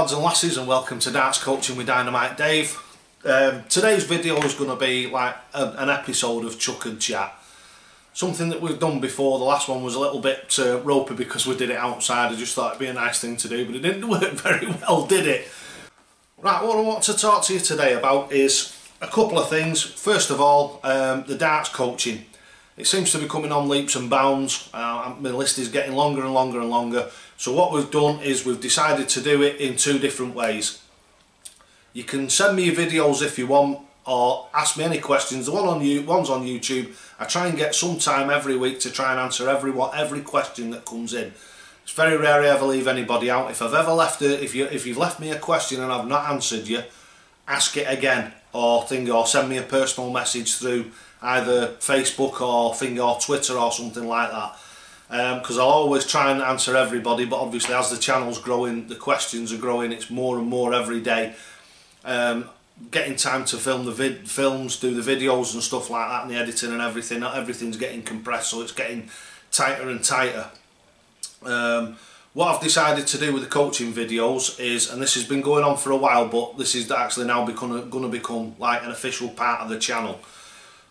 lads and lasses, and welcome to Darts Coaching with Dynamite Dave. Today's video is going to be like an episode of chuck and chat. Something that we've done before. The last one was a little bit ropey because we did it outside. I just thought it'd be a nice thing to do, but it didn't work very well, did it? Right, what I want to talk to you today about is a couple of things. First of all, the darts coaching. It seems to be coming on leaps and bounds. My list is getting longer and longer and longer. So what we've done is we've decided to do it in two different ways. You can send me your videos if you want, or ask me any questions. The one's on YouTube. I try and get some time every week to try and answer every question that comes in. It's very rare I ever leave anybody out. If I've ever left if you've left me a question and I've not answered you, ask it again, or send me a personal message through either Facebook or Twitter or something like that. Because I'll always try and answer everybody, but obviously as the channel's growing, the questions are growing. It's more and more every day. Getting time to film the films, do the videos and stuff like that, and the editing and everything. Not everything's getting compressed, so it's getting tighter and tighter. What I've decided to do with the coaching videos is, and this has been going on for a while, but this is actually now going to become like an official part of the channel.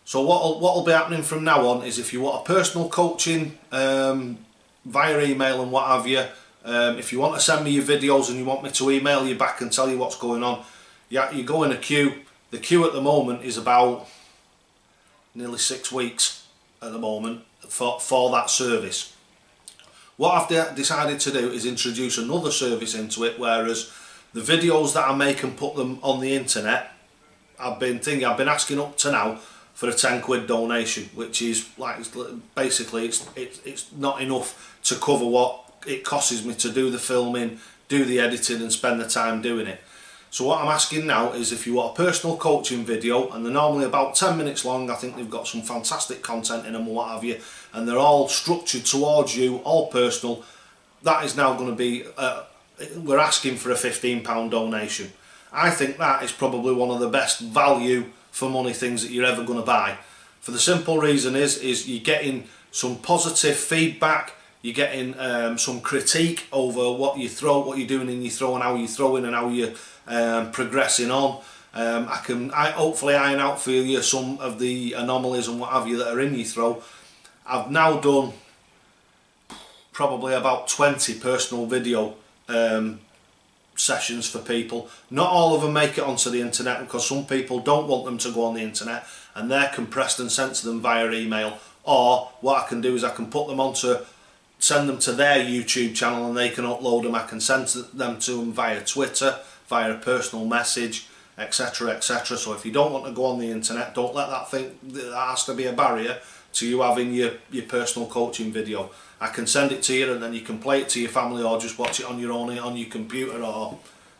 So what'll be happening from now on is, if you want a personal coaching via email and what have you, if you want to send me your videos and you want me to email you back and tell you what's going on, yeah, you go in a queue. The queue at the moment is about nearly 6 weeks at the moment for that service. What I've decided to do is introduce another service into it, whereas the videos that I make and put them on the internet, I've been asking up to now for a £10 donation, which is like, basically it's not enough to cover what it costs me to do the filming, do the editing and spend the time doing it. So what I'm asking now is, if you want a personal coaching video, and they're normally about 10 minutes long, I think they've got some fantastic content in them and what have you, and they're all structured towards you, all personal, that is now going to be, we're asking for a £15 donation. I think that is probably one of the best value for money things that you're ever going to buy. For the simple reason is you're getting some positive feedback, you're getting some critique over what you throw, what you're doing in your throw, and how you're throwing and how you're progressing on. I hopefully iron out for you some of the anomalies and what have you that are in your throw. I've now done probably about 20 personal video sessions for people. Not all of them make it onto the internet, because some people don't want them to go on the internet, and they're compressed and sent to them via email. Or what I can do is I can put them send them to their YouTube channel, and they can upload them. I can send them to them via Twitter, via a personal message, etc, etc. So if you don't want to go on the internet, don't let that think that has to be a barrier to you having your personal coaching video. I can send it to you, and then you can play it to your family, or just watch it on your own, on your computer, or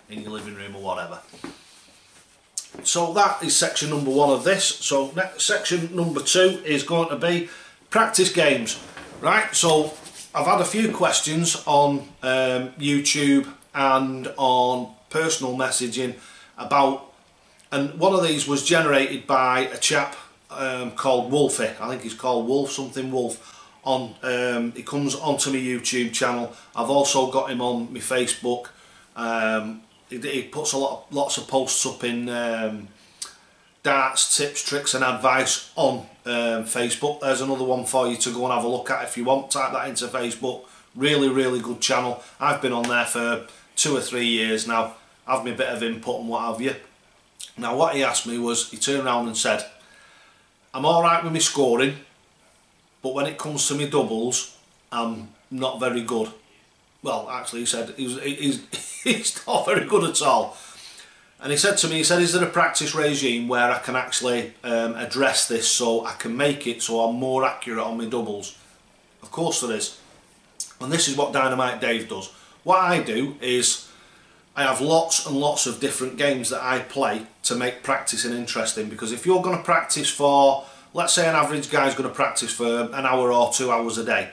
in your living room, or whatever. So that is section number 1 of this. So next, section number 2 is going to be practice games. Right, so I've had a few questions on YouTube and on personal messaging about, and one of these was generated by a chap called Wolfie. I think he's called Wolf, something Wolf. He comes onto my YouTube channel. I've also got him on my Facebook. He puts lots of posts up in darts, tips, tricks and advice on Facebook. There's another one for you to go and have a look at if you want. Type that into Facebook. Really good channel. I've been on there for 2 or 3 years now. Have me a bit of input and what have you. Now what he asked me was, he turned around and said, I'm alright with my scoring, but when it comes to my doubles, I'm not very good. Well, actually he said he's not very good at all. And he said to me, is there a practice regime where I can actually address this, so I can make it so I'm more accurate on my doubles? Of course there is. And this is what Dynamite Dave does. What I do is, I have lots and lots of different games that I play to make practicing interesting. Because if you're going to practice for, let's say an average guy's going to practice for an hour or 2 hours a day,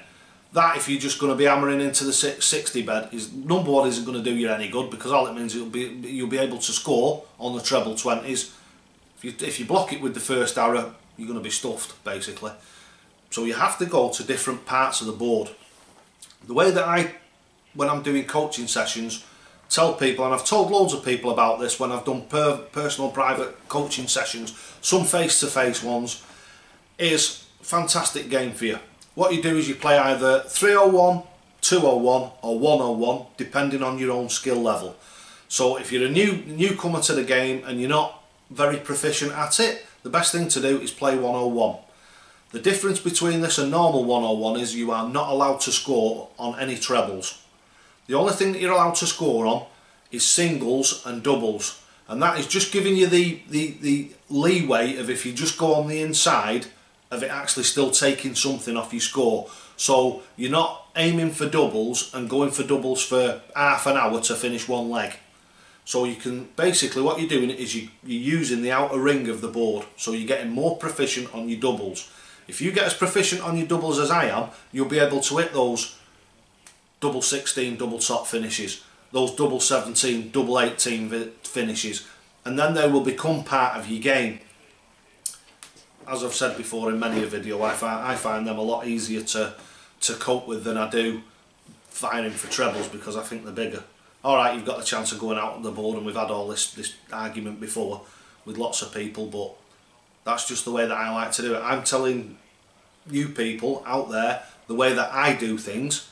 that, if you're just going to be hammering into the 60 bed, is number 1, isn't going to do you any good, because all it means you'll be able to score on the treble 20s. If you block it with the first arrow, you're going to be stuffed basically. So you have to go to different parts of the board. The way that when I'm doing coaching sessions, tell people, and I've told loads of people about this when I've done personal private coaching sessions, some face-to-face ones, is a fantastic game for you. What you do is you play either 301, 201 or 101 depending on your own skill level. So if you're a newcomer to the game and you're not very proficient at it, the best thing to do is play 101. The difference between this and normal 101 is you are not allowed to score on any trebles. The only thing that you're allowed to score on is singles and doubles, and that is just giving you the leeway of if you just go on the inside of it actually still taking something off your score. So you're not aiming for doubles and going for doubles for half an hour to finish one leg. So you can, basically what you're doing is you're using the outer ring of the board, so you're getting more proficient on your doubles. If you get as proficient on your doubles as I am, you'll be able to hit those double 16 double top finishes, those double 17 double 18 finishes, and then they will become part of your game. As I've said before in many a video, I find them a lot easier to cope with than I do firing for trebles, because I think they're bigger. Alright, you've got the chance of going out on the board, and we've had all this argument before with lots of people, but that's just the way that I like to do it. I'm telling you people out there the way that I do things.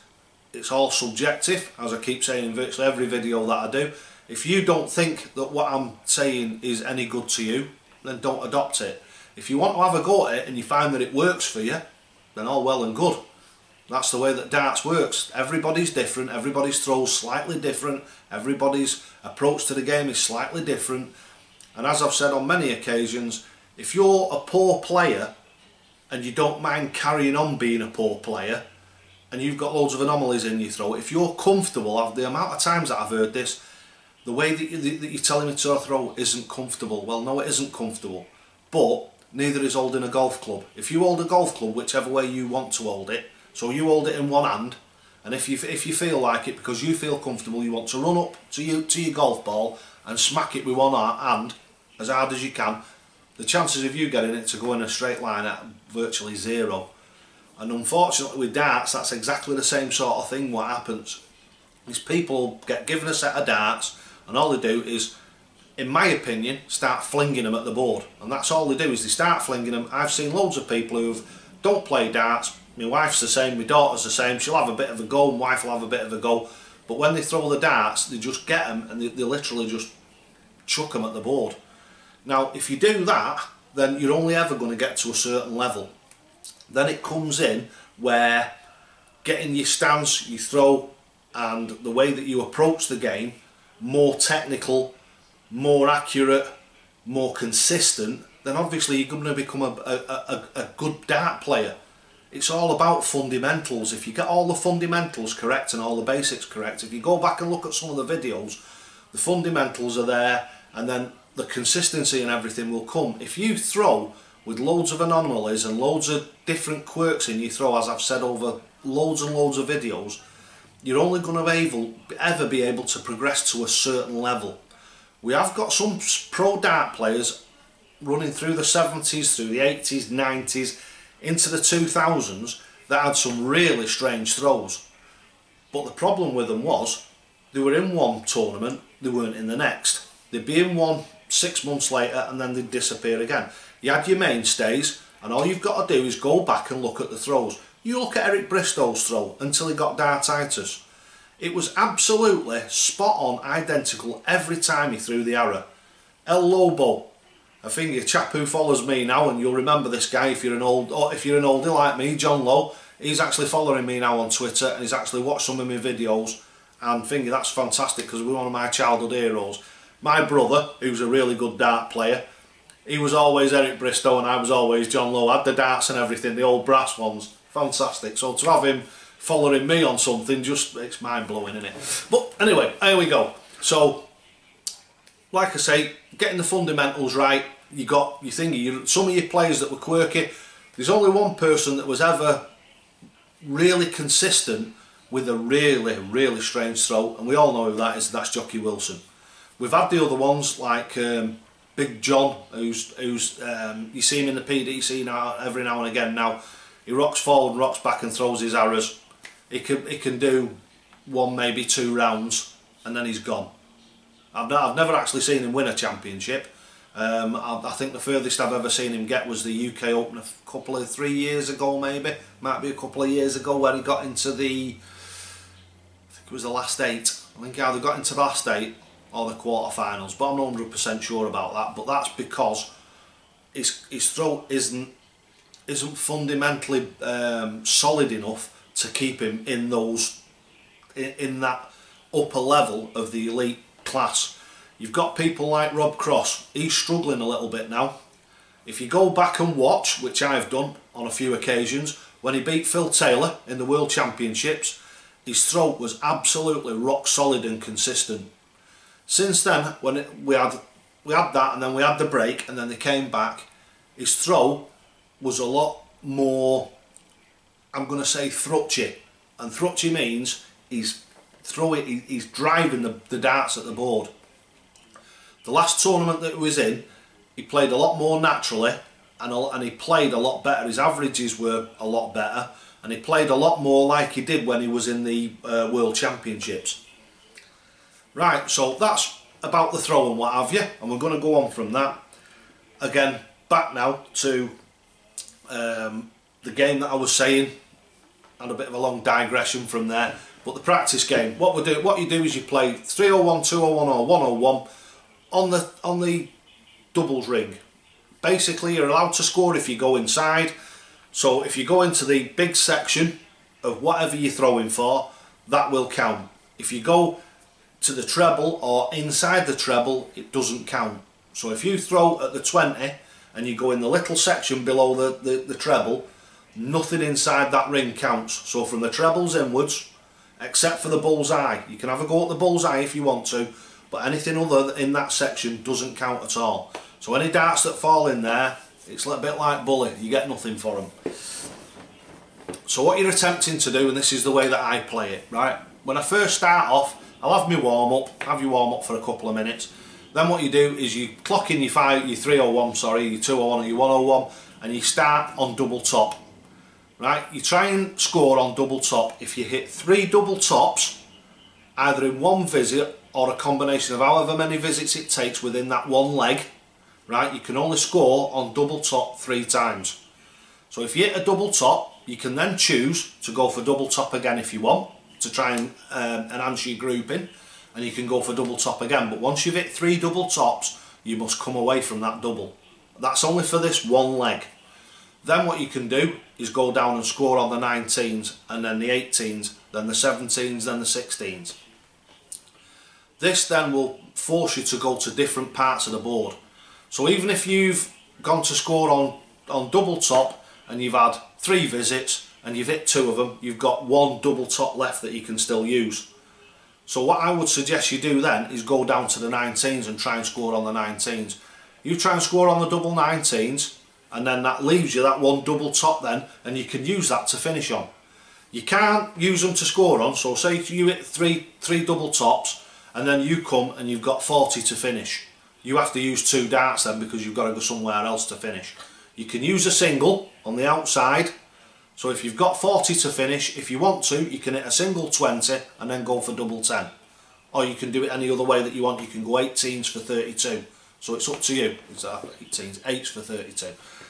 It's all subjective, as I keep saying in virtually every video that I do. If you don't think that what I'm saying is any good to you, then don't adopt it. If you want to have a go at it and you find that it works for you, then all well and good. That's the way that darts works. Everybody's different, everybody's throws slightly different, everybody's approach to the game is slightly different. And as I've said on many occasions, if you're a poor player and you don't mind carrying on being a poor player, and you've got loads of anomalies in your throw, if you're comfortable, the amount of times that I've heard this, the way that you're telling me to throw isn't comfortable. Well, no, it isn't comfortable, but neither is holding a golf club. If you hold a golf club whichever way you want to hold it, so you hold it in one hand, and if you feel like it, because you feel comfortable, you want to run up to your golf ball and smack it with one hand as hard as you can, the chances of you getting it to go in a straight line are virtually zero. And unfortunately with darts, that's exactly the same sort of thing. What happens is people get given a set of darts and all they do is, in my opinion, start flinging them at the board. And that's all they do, is they start flinging them. I've seen loads of people who don't play darts. My wife's the same, my daughter's the same. She'll have a bit of a go, my wife will have a bit of a go. But when they throw the darts, they just get them and they literally just chuck them at the board. Now, if you do that, then you're only ever going to get to a certain level. Then it comes in where getting your stance, your throw, and the way that you approach the game more technical, more accurate, more consistent, then obviously you're going to become a good dart player. It's all about fundamentals. If you get all the fundamentals correct and all the basics correct, if you go back and look at some of the videos, the fundamentals are there, and then the consistency and everything will come. If you throw with loads of anomalies and loads of different quirks in your throw, as I've said over loads and loads of videos, you're only going to ever be able to progress to a certain level. We have got some pro dart players running through the 70s, through the 80s, 90s, into the 2000s that had some really strange throws. But the problem with them was, they were in one tournament, they weren't in the next. They'd be in one 6 months later and then they'd disappear again. You had your mainstays, and all you've got to do is go back and look at the throws. You look at Eric Bristow's throw until he got dartitis. It was absolutely spot on, identical every time he threw the arrow. El Lobo, I think a chap who follows me now, and you'll remember this guy if you're an oldie like me, John Lowe. He's actually following me now on Twitter, and he's actually watched some of my videos, and thinking that's fantastic because we're one of my childhood heroes. My brother, who's a really good dart player, he was always Eric Bristow and I was always John Lowe. Had the darts and everything, the old brass ones. Fantastic. So to have him following me on something, it's mind-blowing, isn't it? But anyway, here we go. So, like I say, getting the fundamentals right, you got your thingy. Some of your players that were quirky, there's only one person that was ever really consistent with a really, really strange throw, and we all know who that is. That's Jockey Wilson. We've had the other ones like Big John, who's you see him in the PDC now every now and again. Now he rocks forward, rocks back, and throws his arrows. He can do one, maybe 2 rounds, and then he's gone. I've never actually seen him win a championship. I think the furthest I've ever seen him get was the UK Open a 3 years ago, maybe. Might be a couple of years ago, where he got into the, I think it was the last 8. I think he either got into the last 8 or the quarterfinals, but I'm not 100% sure about that. But that's because his throw isn't fundamentally solid enough to keep him in that upper level of the elite class. You've got people like Rob Cross. He's struggling a little bit now. If you go back and watch, which I've done on a few occasions, when he beat Phil Taylor in the World Championships, his throw was absolutely rock solid and consistent. Since then, when we had that, and then we had the break, and then they came back, his throw was a lot more, I'm going to say, thrutchy. And thrutchy means he's driving the darts at the board. The last tournament that he was in, he played a lot more naturally, and he played a lot better. His averages were a lot better, and he played a lot more like he did when he was in the World Championships. Right, so that's about the throw and what have you, and we're going to go on from that. Again, back now to the game that I was saying, and a bit of a long digression from there. But the practice game, what you do is you play 301, 201 or 101 on the doubles ring. Basically, you're allowed to score if you go inside. So if you go into the big section of whatever you're throwing for, that will count. If you go to the treble or inside the treble, it doesn't count. So if you throw at the 20 and you go in the little section below the treble, nothing inside that ring counts. So from the trebles inwards, except for the bullseye, you can have a go at the bullseye if you want to, but anything other in that section doesn't count at all. So any darts that fall in there, it's a bit like bully, you get nothing for them. So what you're attempting to do, and this is the way that I play it, right? When I first start off, I'll have my warm up, have your warm up for a couple of minutes. Then what you do is you clock in your 301, sorry, your 201 or your 101, and you start on double top. Right, you try and score on double top. If you hit 3 double tops, either in one visit or a combination of however many visits it takes within that one leg, right, you can only score on double top 3 times. So if you hit a double top, you can then choose to go for double top again if you want, to try and enhance your grouping, and you can go for double top again. But once you've hit 3 double tops, you must come away from that double. That's only for this one leg. Then what you can do is go down and score on the 19s, and then the 18s, then the 17s, then the 16s. This then will force you to go to different parts of the board. So even if you've gone to score on double top and you've had 3 visits and you've hit 2 of them, you've got 1 double top left that you can still use. So what I would suggest you do then is go down to the 19s and try and score on the 19s. You try and score on the double 19s, and then that leaves you that 1 double top then, and you can use that to finish on. You can't use them to score on, so say you hit three double tops and then you come and you've got 40 to finish. You have to use 2 darts then, because you've got to go somewhere else to finish. You can use a single on the outside, so if you've got 40 to finish, if you want to, you can hit a single 20 and then go for double 10. Or you can do it any other way that you want. You can go 18s for 32. So it's up to you. It's 18s, 8s for 32.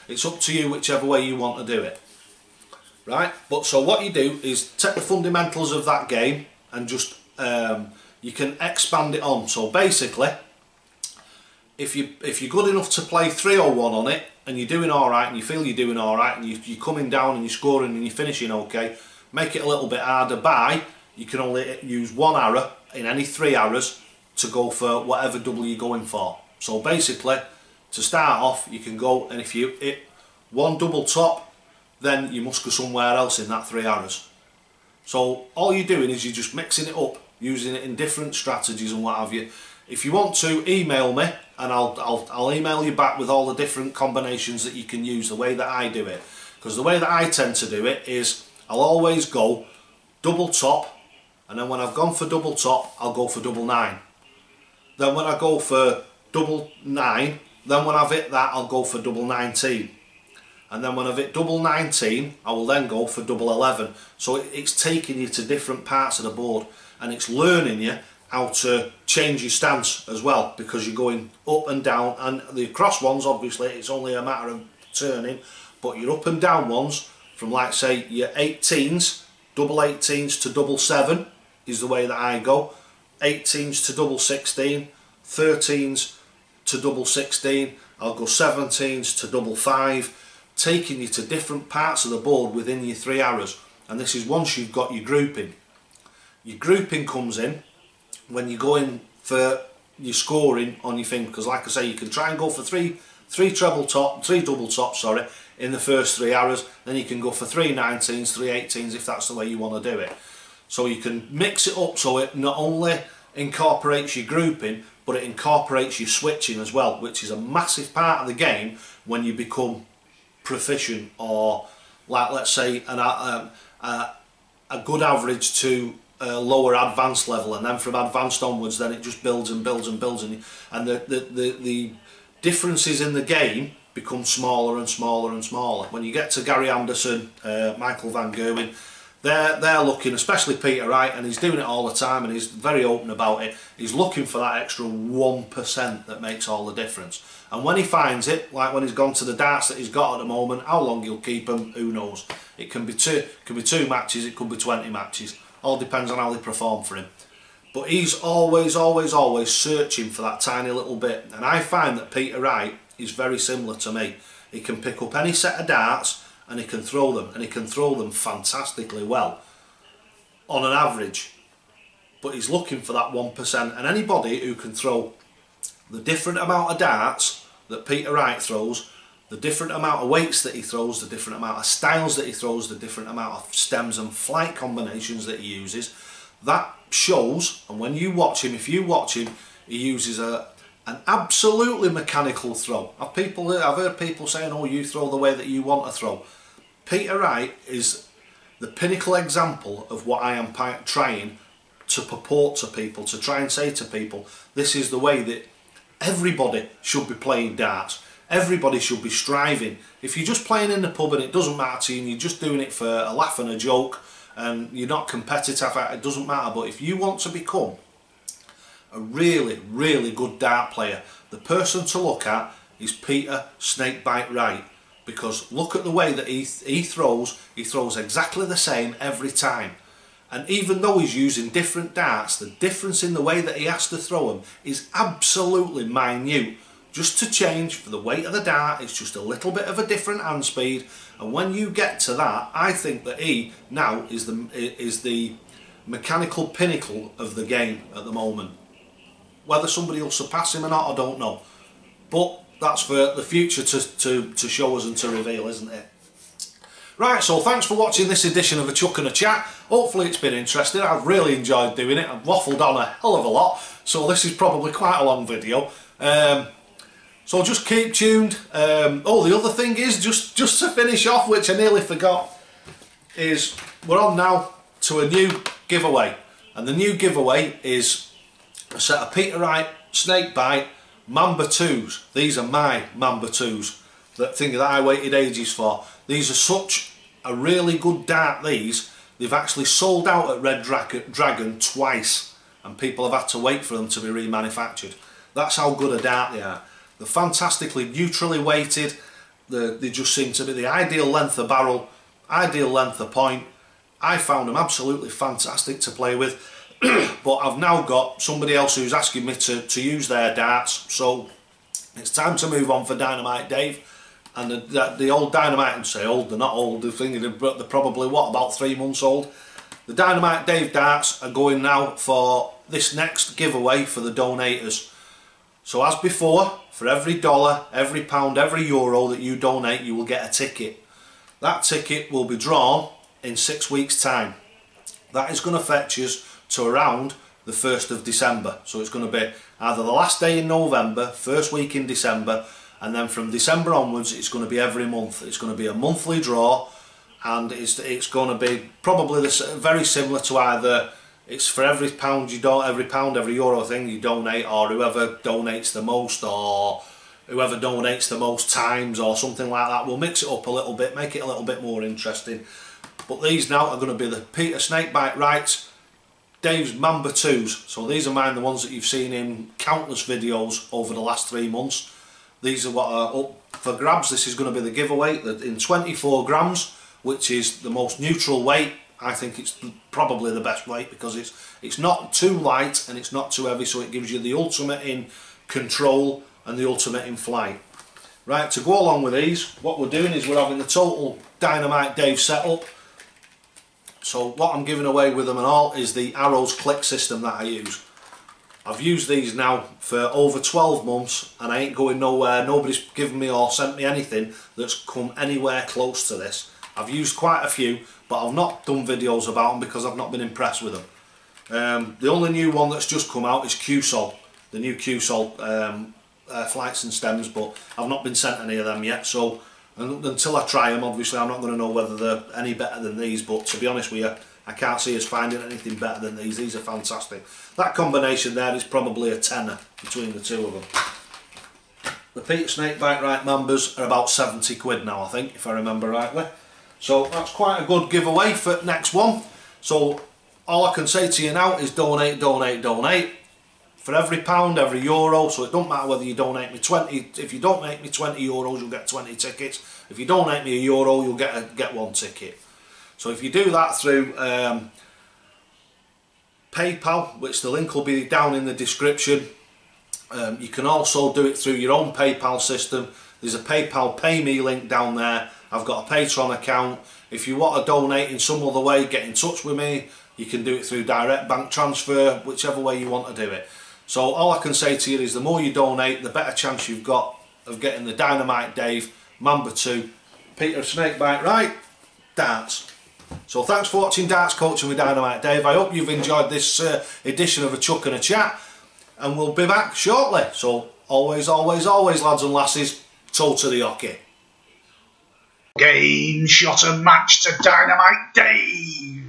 It's up to you whichever way you want to do it. Right? But so what you do is take the fundamentals of that game and just you can expand it on. So basically, if you're good enough to play 301 on it and you're doing alright and you feel you're doing alright and you're coming down and you're scoring and you're finishing okay, make it a little bit harder by you can only use 1 arrow in any 3 arrows to go for whatever double you're going for. So basically, to start off, you can go, and if you hit 1 double top, then you must go somewhere else in that 3 arrows. So all you're doing is you're just mixing it up, using it in different strategies and what have you. If you want to, email me and I'll email you back with all the different combinations that you can use, the way that I do it. Because the way that I tend to do it is I'll always go double top, and then when I've gone for double top, I'll go for double 9. Then when I go for double 9, then when I've hit that, I'll go for double 19. And then when I've hit double 19, I will then go for double 11. So it's taking you to different parts of the board, and it's learning you how to change your stance as well, because you're going up and down, and the cross ones obviously it's only a matter of turning, but your up and down ones from, like say, your 18s, double 18s to double 7 is the way that I go, 18s to double 16, 13s to double 16, I'll go 17s to double 5, taking you to different parts of the board within your 3 arrows. And this is once you've got your grouping. Your grouping comes in when you're going for your scoring on your thing, because like I say, you can try and go for three double tops, sorry, in the first 3 arrows, then you can go for 3 19s, 3 18s if that's the way you want to do it. So you can mix it up so it not only incorporates your grouping, but it incorporates your switching as well, which is a massive part of the game when you become proficient, or like let's say a good average to lower advanced level, and then from advanced onwards then it just builds and builds and builds, and the differences in the game become smaller and smaller and smaller. When you get to Gary Anderson, Michael Van Gerwen, they're looking, especially Peter Wright, and he's doing it all the time and he's very open about it, he's looking for that extra 1% that makes all the difference. And when he finds it, like when he's gone to the darts that he's got at the moment, how long he'll keep them, who knows. It can be two matches, it could be 20 matches, all depends on how they perform for him. But he's always searching for that tiny little bit, and I find that Peter Wright is very similar to me. He can pick up any set of darts and he can throw them, and he can throw them fantastically well on an average, but he's looking for that 1%, and anybody who can throw the different amount of darts that Peter Wright throws, the different amount of weights that he throws, the different amount of styles that he throws, the different amount of stems and flight combinations that he uses, that shows. And when you watch him, if you watch him, he uses an absolutely mechanical throw. I've heard people saying, oh, you throw the way that you want to throw. Peter Wright is the pinnacle example of what I am trying to purport to people, to try and say to people, this is the way that everybody should be playing darts. Everybody should be striving. If you're just playing in the pub and it doesn't matter to you, and you're just doing it for a laugh and a joke, and you're not competitive, it doesn't matter. But if you want to become a really, really good dart player, the person to look at is Peter Snakebite Wright, because look at the way that he throws exactly the same every time. And even though he's using different darts, the difference in the way that he has to throw them is absolutely minute. Just to change for the weight of the dart, it's just a little bit of a different hand speed, and when you get to that, I think that he now is the mechanical pinnacle of the game at the moment. Whether somebody will surpass him or not, I don't know, but that's for the future to show us and to reveal, isn't it? Right, so thanks for watching this edition of A Chuck and a Chat. Hopefully it's been interesting. I've really enjoyed doing it. I've waffled on a hell of a lot, so this is probably quite a long video. So just keep tuned. Oh, the other thing is, just to finish off, which I nearly forgot, is we're on now to a new giveaway. And the new giveaway is a set of Peter Wright Snakebite Mamba 2s. These are my Mamba 2s, that thing that I waited ages for. These are such a really good dart, these. They've actually sold out at Red Dragon twice, and people have had to wait for them to be remanufactured. That's how good a dart they are. They're fantastically neutrally weighted. They just seem to be the ideal length of barrel, ideal length of point. I found them absolutely fantastic to play with. But I've now got somebody else who's asking me to use their darts, so it's time to move on for Dynamite Dave. And the old Dynamite, and say old, they're not old, they're probably, what, about 3 months old. The Dynamite Dave darts are going now for this next giveaway for the donators. So as before, for every dollar, every pound, every euro that you donate, you will get a ticket. That ticket will be drawn in 6 weeks' time. That is going to fetch us to around the 1st of December. So it's going to be either the last day in November, first week in December, and then from December onwards it's going to be every month. It's going to be a monthly draw, and it's going to be probably very similar to either it's for every pound every euro thing you donate, or whoever donates the most, or whoever donates the most times, or something like that. We'll mix it up a little bit, make it a little bit more interesting. But these now are going to be the Peter Snakebite Wright Dave's Mamba 2s. So these are mine, the ones that you've seen in countless videos over the last 3 months. These are what are up for grabs. This is going to be the giveaway in 24 grams, which is the most neutral weight. I think it's probably the best weight because it's not too light and it's not too heavy, so it gives you the ultimate in control and the ultimate in flight. Right, to go along with these, what we're doing is we're having the total Dynamite Dave setup. So what I'm giving away with them and all is the Arrows click system that I use. I've used these now for over 12 months and I ain't going nowhere. Nobody's given me or sent me anything that's come anywhere close to this. I've used quite a few, but I've not done videos about them because I've not been impressed with them. The only new one that's just come out is QSOL, the new QSOL flights and stems, but I've not been sent any of them yet, so until I try them, obviously I'm not going to know whether they're any better than these, but to be honest with you, I can't see us finding anything better than these. These are fantastic. That combination there is probably a tenner between the two of them. The Peter Snakebite Right Mambas are about 70 quid now, I think, if I remember rightly. So that's quite a good giveaway for next one. So all I can say to you now is donate, donate, donate. For every pound, every euro, so it don't matter whether you donate me 20, if you donate me 20 euros, you'll get 20 tickets. If you donate me a euro, you'll get 1 ticket. So if you do that through PayPal, which the link will be down in the description, you can also do it through your own PayPal system. There's a PayPal Pay Me link down there. I've got a Patreon account. If you want to donate in some other way, get in touch with me. You can do it through direct bank transfer, whichever way you want to do it. So all I can say to you is the more you donate, the better chance you've got of getting the Dynamite Dave Mamba 2 Peter Snakebite Right darts. So thanks for watching Darts Coaching with Dynamite Dave. I hope you've enjoyed this edition of A Chuck and a Chat, and we'll be back shortly. So always, always, always, lads and lasses, toe to the hockey. Game, shot and match to Dynamite Dave.